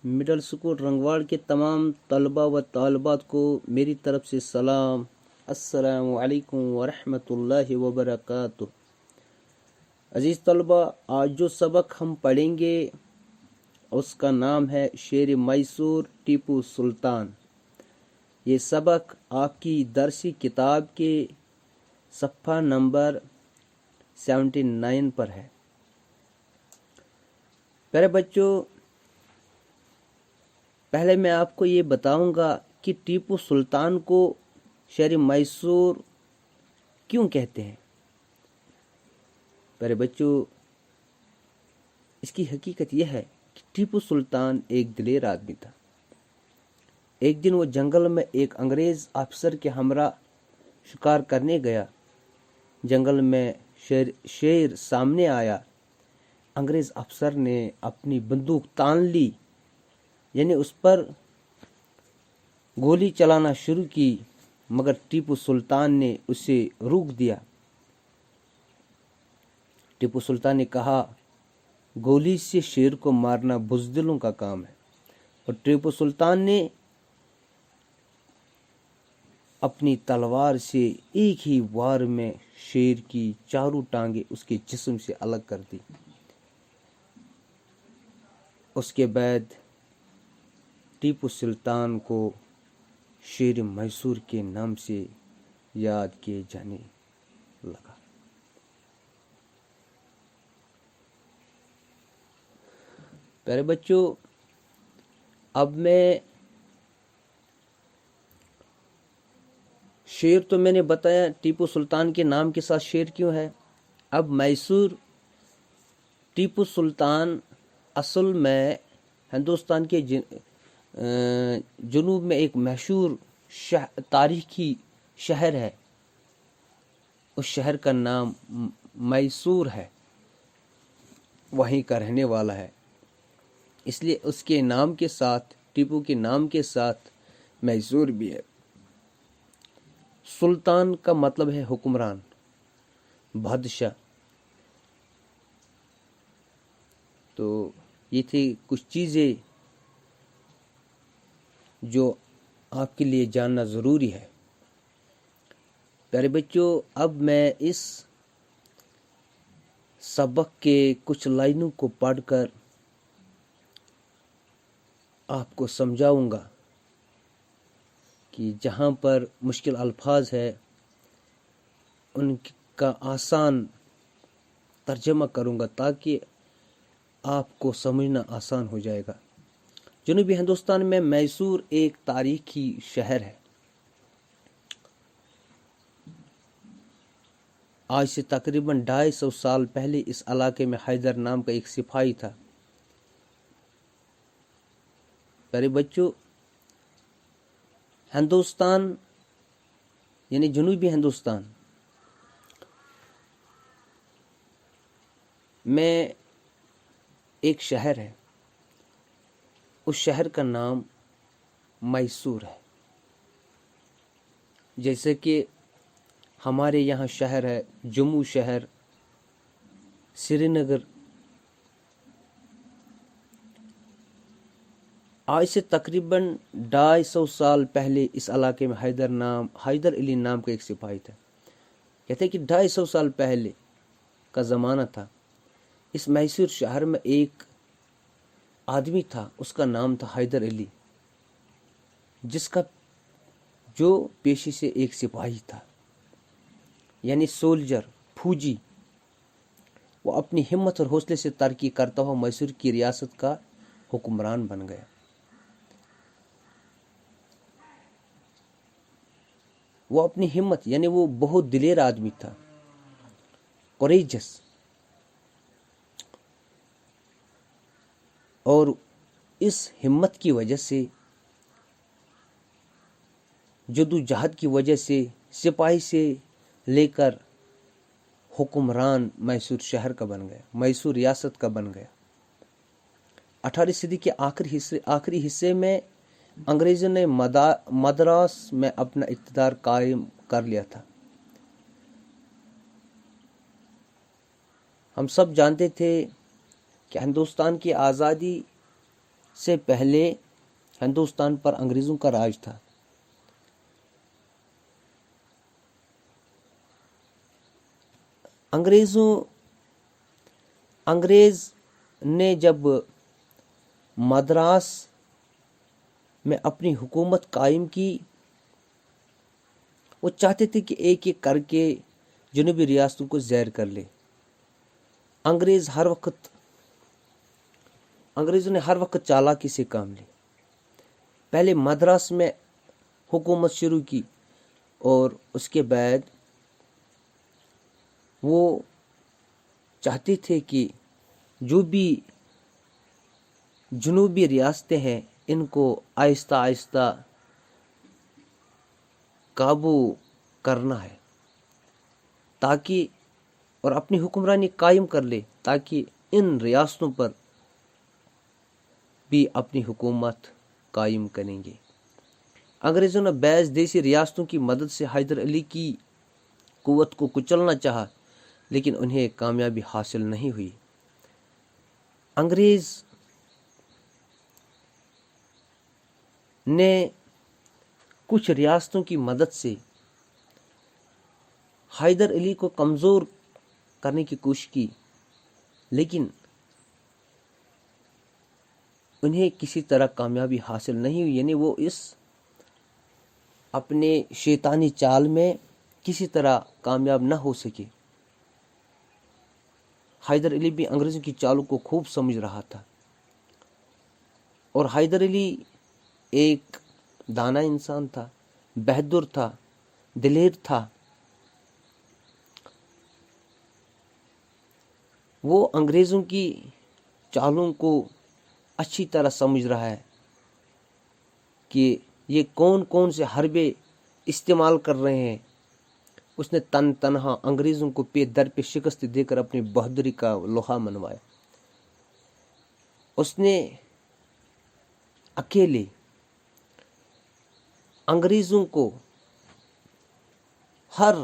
Middle school رنگواڑ کے تمام طلباء و طالبات کو میری طرف سے سلام۔ السلام علیکم ورحمۃ اللہ وبرکاتہ۔ عزیز طلباء، آج جو سبق ہم پڑھیں گے اس کا نام ہے شیر میسور ٹیپو سلطان۔ یہ سبق آپ کی درسی کتاب کے صفحہ نمبر 79 پر ہے۔ پیارے بچوں، پہلے میں آپ کو یہ بتاؤں گا کہ ٹیپو سلطان کو شیر میسور کیوں کہتے ہیں۔ پیارے بچوں، اس کی حقیقت یہ ہے کہ ٹیپو سلطان ایک دلیر آدمی تھا۔ ایک دن وہ جنگل میں ایک انگریز افسر کے ہمراہ شکار کرنے گیا۔ جنگل میں شیر سامنے آیا۔ انگریز افسر نے اپنی بندوق تان لی، یعنی اس پر گولی چلانا شروع کی، مگر ٹیپو سلطان نے اسے روک دیا۔ ٹیپو سلطان نے کہا، گولی سے شیر کو مارنا بزدلوں کا کام ہے، اور ٹیپو سلطان نے اپنی تلوار سے ایک ہی وار میں شیر کی چاروں ٹانگیں اس کے جسم سے الگ کر دی۔ اس کے بعد ٹیپو سلطان کو شیر میسور کے نام سے یاد کیے جانے لگا۔ پیارے بچوں، اب میں شیر تو میں نے بتایا ٹیپو سلطان کے نام کے ساتھ شیر کیوں ہے۔ اب میسور ٹیپو سلطان اصل میں ہندوستان کے جنوب میں ایک مشہور تاریخی شہر ہے۔ اس شہر کا نام میسور ہے، وہیں کا رہنے والا ہے، اس لیے اس کے نام کے ساتھ، ٹیپو کے نام کے ساتھ میسور بھی ہے۔ سلطان کا مطلب ہے حکمران، بادشاہ۔ تو یہ تھی کچھ چیزیں جو آپ کے لیے جاننا ضروری ہے۔ پیارے بچوں، اب میں اس سبق کے کچھ لائنوں کو پڑھ کر آپ کو سمجھاؤں گا کہ جہاں پر مشکل الفاظ ہے ان کا آسان ترجمہ کروں گا تاکہ آپ کو سمجھنا آسان ہو جائے گا۔ جنوبی ہندوستان میں میسور ایک تاریخی شہر ہے۔ آج سے تقریباً 250 سال پہلے اس علاقے میں حیدر نام کا ایک سپاہی تھا۔ پیارے بچوں، ہندوستان یعنی جنوبی ہندوستان میں ایک شہر ہے، اس شہر کا نام میسور ہے۔ جیسے کہ ہمارے یہاں شہر ہے جموں شہر، سری نگر۔ آج سے تقریباً 250 سال پہلے اس علاقے میں حیدر علی نام کا ایک سپاہی تھا۔ کہتے ہیں کہ 250 سال پہلے کا زمانہ تھا۔ اس میسور شہر میں ایک آدمی تھا، اس کا نام تھا حیدر علی، جو پیشے سے ایک سپاہی تھا، یعنی سولجر، فوجی۔ وہ اپنی ہمت اور حوصلے سے ترقی کرتا ہوا میسور کی ریاست کا حکمران بن گیا۔ وہ اپنی ہمت، یعنی وہ بہت دلیر آدمی تھا، کوریجس، اور اس ہمت کی وجہ سے، جدوجہد کی وجہ سے، سپاہی سے لے کر حکمران میسور شہر کا بن گیا، میسور ریاست کا بن گیا۔ 18ویں صدی کے آخری حصے میں انگریزوں نے مدراس میں اپنا اقتدار قائم کر لیا تھا۔ ہم سب جانتے تھے کہ ہندوستان کی آزادی سے پہلے ہندوستان پر انگریزوں کا راج تھا۔ انگریز نے جب مدراس میں اپنی حکومت قائم کی، وہ چاہتے تھے کہ ایک ایک کر کے جنوبی ریاستوں کو زیر کر لے۔ انگریزوں نے ہر وقت چالاکی سے کام لی۔ پہلے مدراس میں حکومت شروع کی اور اس کے بعد وہ چاہتے تھے کہ جو بھی جنوبی ریاستیں ہیں ان کو آہستہ آہستہ قابو کرنا ہے تاکہ اور اپنی حکمرانی قائم کر لے تاکہ ان ریاستوں پر بھی اپنی حکومت قائم کریں گے۔ انگریزوں نے بعض دیسی ریاستوں کی مدد سے حیدر علی کی قوت کو کچلنا چاہا، لیکن انہیں کامیابی حاصل نہیں ہوئی۔ انگریز نے کچھ ریاستوں کی مدد سے حیدر علی کو کمزور کرنے کی کوشش کی، لیکن انہیں کسی طرح کامیابی حاصل نہیں ہوئی، یعنی وہ اس اپنے شیطانی چال میں کسی طرح کامیاب نہ ہو سکے۔ حیدر علی بھی انگریزوں کی چالوں کو خوب سمجھ رہا تھا، اور حیدر علی ایک دانا انسان تھا، بہادر تھا، دلیر تھا۔ وہ انگریزوں کی چالوں کو اچھی طرح سمجھ رہا ہے کہ یہ کون کون سے حربے استعمال کر رہے ہیں۔ اس نے تنہا انگریزوں کو پے در پہ شکست دے کر اپنی بہادری کا لوہا منوایا۔ اس نے اکیلے انگریزوں کو ہر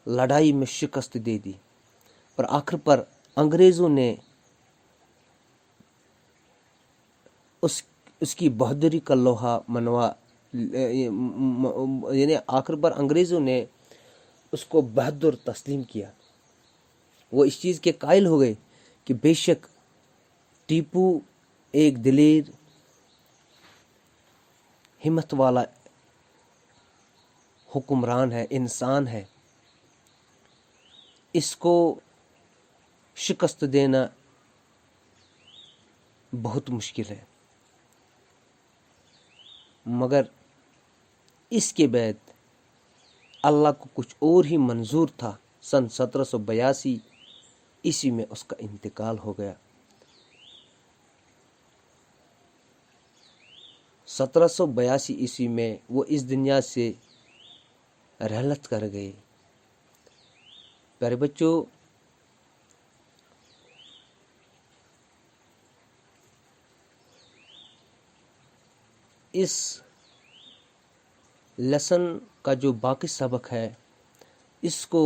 لڑائی میں شکست دے دی، اور آخر پر انگریزوں نے اس کی بہادری کا لوہا یعنی آخر پر انگریزوں نے اس کو بہادر تسلیم کیا۔ وہ اس چیز کے قائل ہو گئے کہ بے شک ٹیپو ایک دلیر، ہمت والا حکمران ہے، انسان ہے، اس کو شکست دینا بہت مشکل ہے۔ مگر اس کے بعد اللہ کو کچھ اور ہی منظور تھا۔ سن 1782 عیسوی میں اس کا انتقال ہو گیا۔ 1782 عیسوی میں وہ اس دنیا سے رحلت کر گئے۔ پیارے بچوں، اس لیسن کا جو باقی سبق ہے اس کو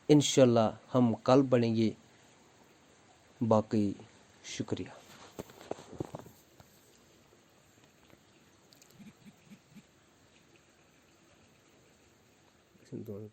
انشاءاللہ ہم کل پڑھیں گے۔ باقی شکریہ۔ دونوں